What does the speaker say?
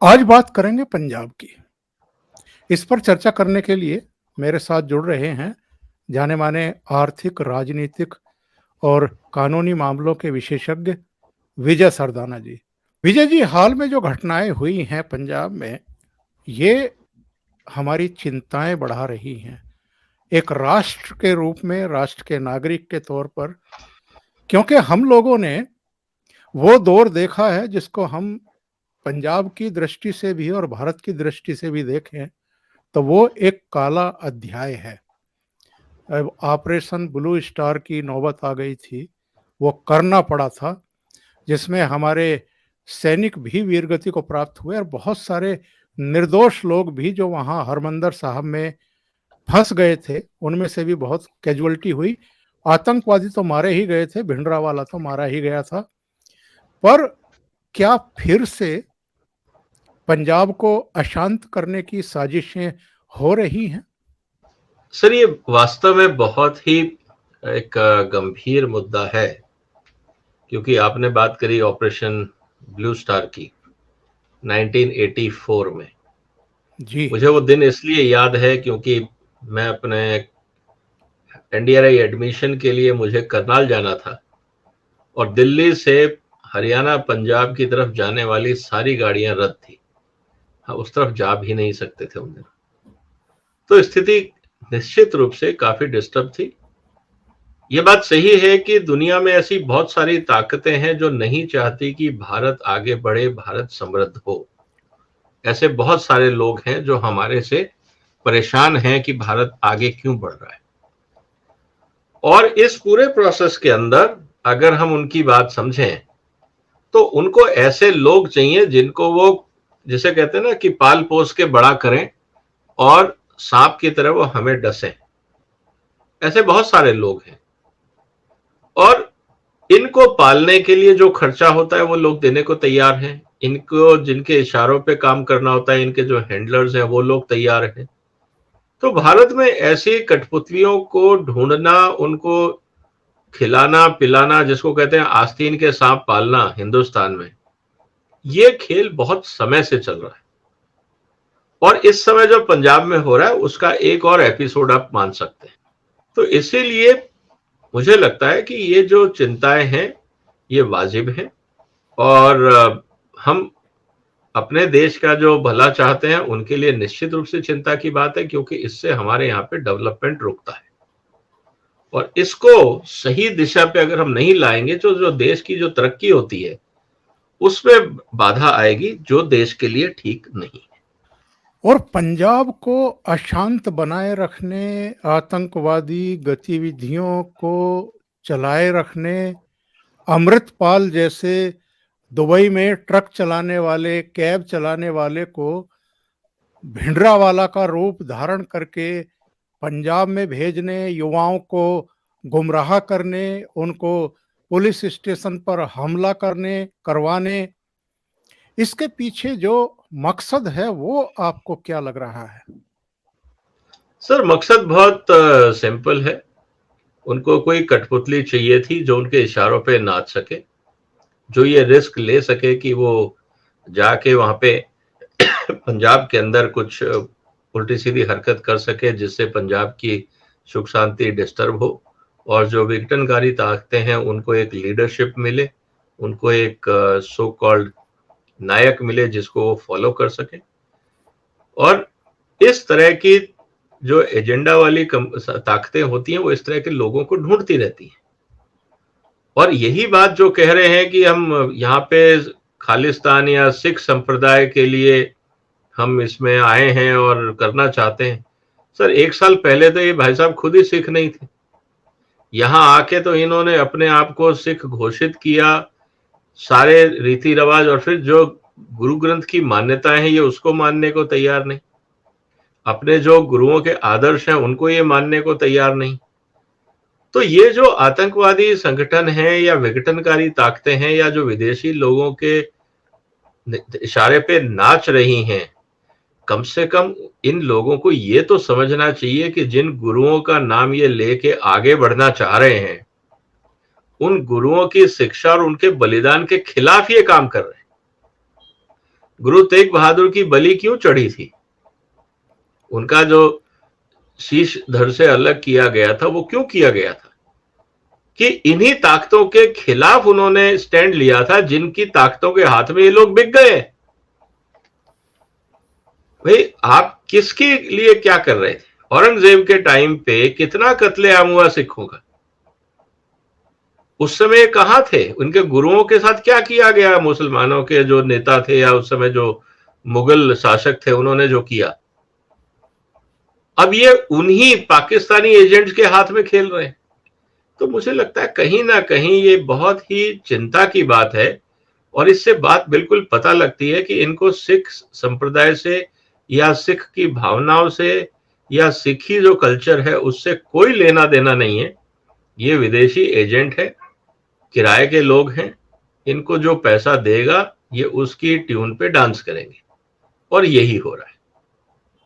आज बात करेंगे पंजाब की। इस पर चर्चा करने के लिए मेरे साथ जुड़ रहे हैं जाने-माने आर्थिक, राजनीतिक और कानूनी मामलों के विशेषज्ञ विजय सरदाना जी। विजय जी, हाल में जो घटनाएँ हुई हैं पंजाब में, ये हमारी चिंताएँ बढ़ा रही हैं। एक राष्ट्र के रूप में, राष्ट्र के नागरिक के तौर पर, क्योंकि हम लोगों ने वो दौर देखा है जिसको हम पंजाब की दृष्टि से भी और भारत की दृष्टि से भी देखें तो वो एक काला अध्याय है। अब ऑपरेशन ब्लू स्टार की नौबत आ गई थी, वो करना पड़ा था, जिसमें हमारे सैनिक भी वीरगति को प्राप्त हुए और बहुत सारे निर्दोष लोग भी जो वहाँ हरमंदर साहब में फँस गए थे, उनमें से भी बहुत कैजुअल्टी हुई। आतंकवादी तो मारे ही गए थे, भिंडरावाला तो मारा ही गया था। पर क्या फिर से पंजाब को अशांत करने की साजिशें हो रही हैं? सर, ये वास्तव में बहुत ही एक गंभीर मुद्दा है, क्योंकि आपने बात करी ऑपरेशन ब्लू स्टार की 1984 में। जी। मुझे वो दिन इसलिए याद है क्योंकि मैं अपने एनडीआरआई एडमिशन के लिए मुझे करनाल जाना था और दिल्ली से हरियाणा पंजाब की तरफ जाने वाली सारी गाड़ियां रद्द थी। हाँ, उस तरफ जा भी नहीं सकते थे उन दिनों। तो स्थिति निश्चित रूप से काफी डिस्टर्ब थी। ये बात सही है कि दुनिया में ऐसी बहुत सारी ताकतें हैं जो नहीं चाहती कि भारत आगे बढ़े, भारत समृद्ध हो। ऐसे बहुत सारे लोग हैं जो हमारे से परेशान हैं कि भारत आगे क्यों बढ़ रहा है। और इस पूरे प्रोसेस के अंदर अगर हम उनकी बात समझें तो उनको ऐसे लोग चाहिए जिनको वो, जिसे कहते हैं ना, कि पाल पोस के बड़ा करें और सांप की तरह वो हमें डसें। ऐसे बहुत सारे लोग हैं और इनको पालने के लिए जो खर्चा होता है वो लोग देने को तैयार हैं। इनको जिनके इशारों पे काम करना होता है, इनके जो हैंडलर्स हैं, वो लोग तैयार हैं। तो भारत में ऐसी कठपुतलियों को ढूंढना, उनको खिलाना पिलाना, जिसको कहते हैं आस्तीन के सांप पालना हिंदुस्तान में, ये खेल बहुत समय से चल रहा है। और इस समय जो पंजाब में हो रहा है उसका एक और एपिसोड आप मान सकते हैं। तो इसीलिए मुझे लगता है कि ये जो चिंताएं हैं ये वाजिब हैं और हम अपने देश का जो भला चाहते हैं उनके लिए निश्चित रूप से चिंता की बात है, क्योंकि इससे हमारे यहाँ पे डेवलपमेंट रुकता है और इसको सही दिशा पे अगर हम नहीं लाएंगे तो जो देश की जो तरक्की होती है उसमें बाधा आएगी, जो देश के लिए ठीक नहीं है। और पंजाब को अशांत बनाए रखने, आतंकवादी गतिविधियों को चलाए रखने, अमृतपाल जैसे दुबई में ट्रक चलाने वाले, कैब चलाने वाले को भिंडरावाला का रूप धारण करके पंजाब में भेजने, युवाओं को गुमराह करने, उनको पुलिस स्टेशन पर हमला करवाने, इसके पीछे जो मकसद है वो आपको क्या लग रहा है? सर, मकसद बहुत सिंपल है। उनको कोई कठपुतली चाहिए थी जो उनके इशारों पे नाच सके, जो ये रिस्क ले सके कि वो जाके वहां पे पंजाब के अंदर कुछ उल्टी सीधी हरकत कर सके जिससे पंजाब की सुख शांति डिस्टर्ब हो, और जो विघटनकारी ताकतें हैं उनको एक लीडरशिप मिले, उनको एक सो कॉल्ड नायक मिले जिसको वो फॉलो कर सके। और इस तरह की जो एजेंडा वाली ताकतें होती हैं वो इस तरह के लोगों को ढूंढती रहती हैं। और यही बात जो कह रहे हैं कि हम यहाँ पे खालिस्तान या सिख संप्रदाय के लिए हम इसमें आए हैं और करना चाहते हैं। सर, 1 साल पहले तो ये भाई साहब खुद ही सिख नहीं थे। यहाँ आके तो इन्होंने अपने आप को सिख घोषित किया, सारे रीति रिवाज और फिर जो गुरु ग्रंथ की मान्यताएं हैं ये उसको मानने को तैयार नहीं, अपने जो गुरुओं के आदर्श हैं उनको ये मानने को तैयार नहीं। तो ये जो आतंकवादी संगठन है या विघटनकारी ताकतें हैं या जो विदेशी लोगों के इशारे पे नाच रही हैं, कम से कम इन लोगों को ये तो समझना चाहिए कि जिन गुरुओं का नाम ये लेके आगे बढ़ना चाह रहे हैं उन गुरुओं की शिक्षा और उनके बलिदान के खिलाफ ये काम कर रहे हैं। गुरु तेग बहादुर की बलि क्यों चढ़ी थी? उनका जो शीश धड़ से अलग किया गया था वो क्यों किया गया था? कि इन्हीं ताकतों के खिलाफ उन्होंने स्टैंड लिया था, जिनकी ताकतों के हाथ में ये लोग बिक गए। भाई आप किसके लिए क्या कर रहे थे? औरंगजेब के टाइम पे कितना कत्लेआम हुआ सिखों का? उस समय कहां थे? उनके गुरुओं के साथ क्या किया गया? मुसलमानों के जो नेता थे या उस समय जो मुगल शासक थे उन्होंने जो किया, अब ये उन्हीं पाकिस्तानी एजेंट्स के हाथ में खेल रहे हैं। तो मुझे लगता है कहीं ना कहीं ये बहुत ही चिंता की बात है, और इससे बात बिल्कुल पता लगती है कि इनको सिख संप्रदाय से या सिख की भावनाओं से या सिखी जो कल्चर है उससे कोई लेना देना नहीं है। ये विदेशी एजेंट है, किराए के लोग हैं, इनको जो पैसा देगा ये उसकी ट्यून पे डांस करेंगे, और यही हो रहा है।